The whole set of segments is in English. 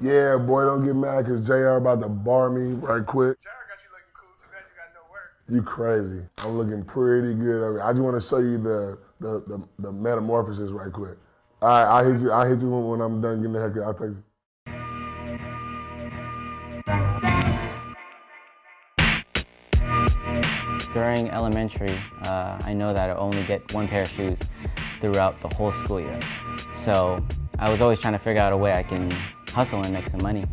Yeah, boy, don't get mad because Jayr about to bar me right quick. Jayr got you looking cool. Too bad you got no work. You crazy. I'm looking pretty good. I just want to show you the metamorphosis right quick. All right, I'll hit you when I'm done getting the haircut. I'll text you. During elementary, I know that I only get one pair of shoes throughout the whole school year. So I was always trying to figure out a way I can hustle and make some money.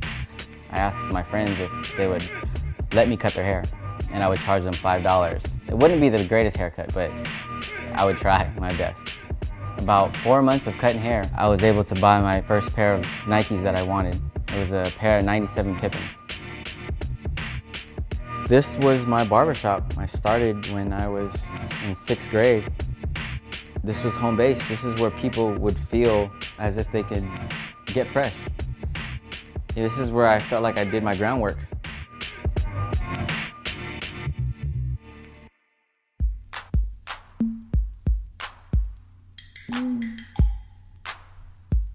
I asked my friends if they would let me cut their hair, and I would charge them $5. It wouldn't be the greatest haircut, but I would try my best. About 4 months of cutting hair, I was able to buy my first pair of Nikes that I wanted. It was a pair of 97 Pippins. This was my barbershop. I started when I was in 6th grade. This was home base. This is where people would feel as if they could get fresh. This is where I felt like I did my groundwork.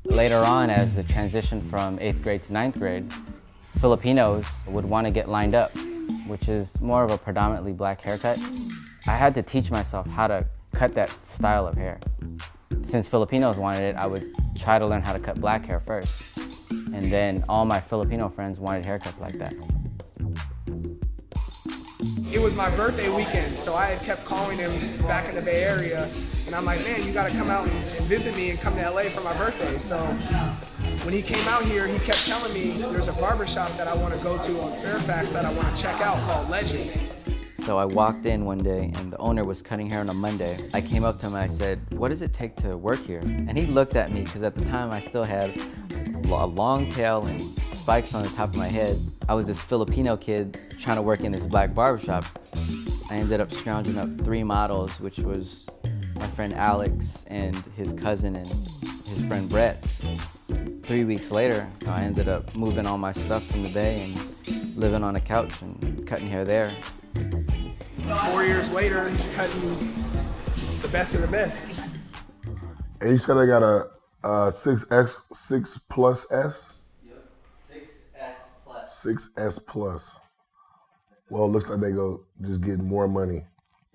Later on, as the transition from 8th grade to 9th grade, Filipinos would want to get lined up, which is more of a predominantly black haircut. I had to teach myself how to cut that style of hair. Since Filipinos wanted it, I would try to learn how to cut black hair first. And then all my Filipino friends wanted haircuts like that. It was my birthday weekend, so I had kept calling him back in the Bay Area, and I'm like, man, you gotta come out and visit me and come to LA for my birthday. So when he came out here, he kept telling me there's a barbershop that I wanna go to on Fairfax that I wanna check out called Legends. So I walked in one day and the owner was cutting hair on a Monday. I came up to him and I said, what does it take to work here? And he looked at me because at the time I still had a long tail and spikes on the top of my head. I was this Filipino kid trying to work in this black barbershop. I ended up scrounging up 3 models, which was my friend Alex and his cousin and his friend Brett. 3 weeks later, I ended up moving all my stuff from the Bay and living on a couch and cutting hair there. 4 years later, he's cutting the best of the best. And you said I got a 6 plus S? Yep, 6S plus. 6S plus. Well, it looks like they go just get more money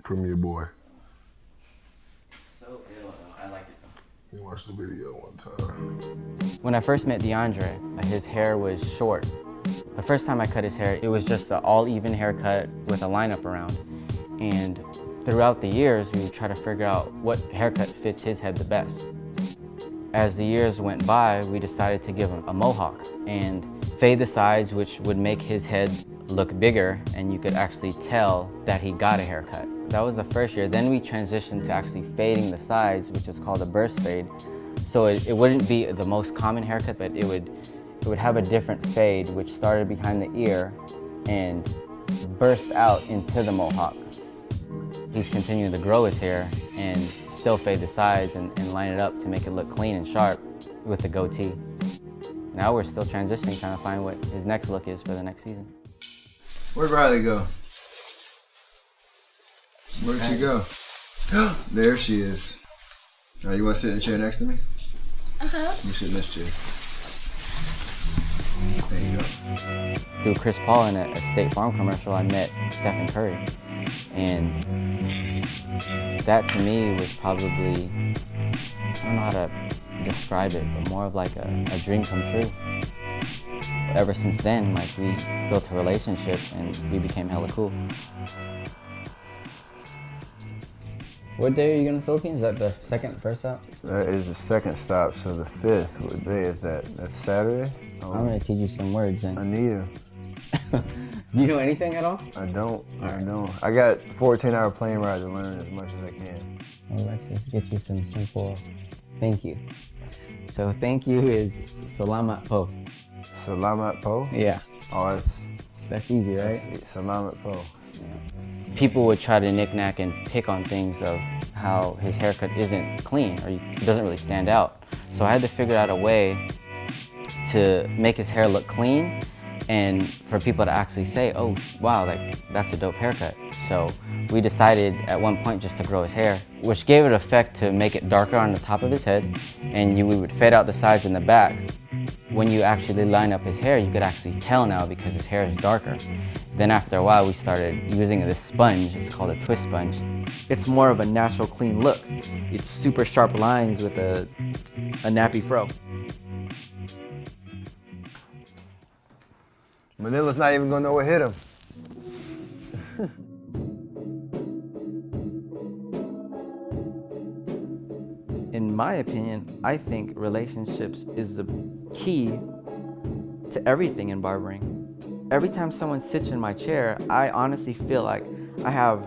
from your boy. So ill, though. I like it though. You watched the video one time. When I first met DeAndre, his hair was short. The first time I cut his hair, it was just an all-even haircut with a lineup around. And throughout the years, we would try to figure out what haircut fits his head the best. As the years went by, we decided to give him a mohawk and fade the sides, which would make his head look bigger, and you could actually tell that he got a haircut. That was the first year. Then we transitioned to actually fading the sides, which is called a burst fade. So it wouldn't be the most common haircut, but it would have a different fade, which started behind the ear and burst out into the mohawk. He's continuing to grow his hair and still fade the sides and line it up to make it look clean and sharp with the goatee. Now we're still transitioning, trying to find what his next look is for the next season. Where'd Riley go? Where'd she go? There she is. All right, you want to sit in the chair next to me? Uh-huh. You sit in this chair. There you go. Through Chris Paul in a State Farm commercial, I met Stephen Curry. And that to me was probably, I don't know how to describe it, but more of like a dream come true. Ever since then, like, we built a relationship and we became hella cool. What day are you going to the Philippines? Is that the first stop? That is the second stop, so the 5th, what day is that? That's Saturday? Oh, I'm going to teach you some words then. I need them. Do you know anything at all? I don't. I got 14-hour plane ride to learn as much as I can. Well, let's just get you some simple thank you. So thank you is salamat po. Salamat po? Yeah. Oh, that's easy, right? Salamat po. Yeah. People would try to knick-knack and pick on things of how his haircut isn't clean or it doesn't really stand out. So I had to figure out a way to make his hair look clean and for people to actually say, oh, wow, like, that's a dope haircut. So we decided at one point just to grow his hair, which gave it effect to make it darker on the top of his head, and we would fade out the sides and the back. When you actually line up his hair, you could actually tell now because his hair is darker. Then after a while, we started using this sponge. It's called a twist sponge. It's more of a natural, clean look. It's super sharp lines with a nappy fro. Manila's not even gonna know what hit him. In my opinion, I think relationships is the key to everything in barbering. Every time someone sits in my chair, I honestly feel like I have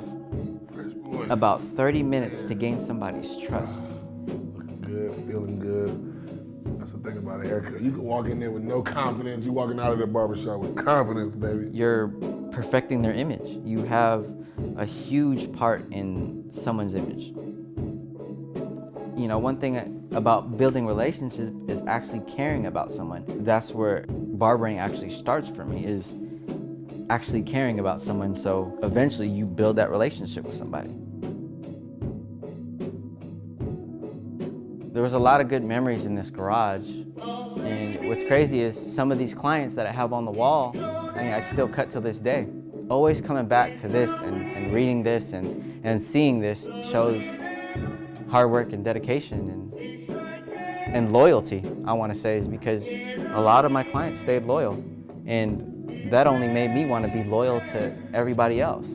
about 30 minutes to gain somebody's trust. Looking good, feeling good. That's the thing about a haircut. You can walk in there with no confidence. You're walking out of the barbershop with confidence, baby. You're perfecting their image. You have a huge part in someone's image. You know, one thing about building relationships is actually caring about someone. That's where barbering actually starts for me, is actually caring about someone, so eventually you build that relationship with somebody. There was a lot of good memories in this garage, and what's crazy is some of these clients that I have on the wall, I still cut to this day. Always coming back to this and reading this and seeing this shows hard work and dedication and loyalty, I want to say, is because a lot of my clients stayed loyal, and that only made me want to be loyal to everybody else.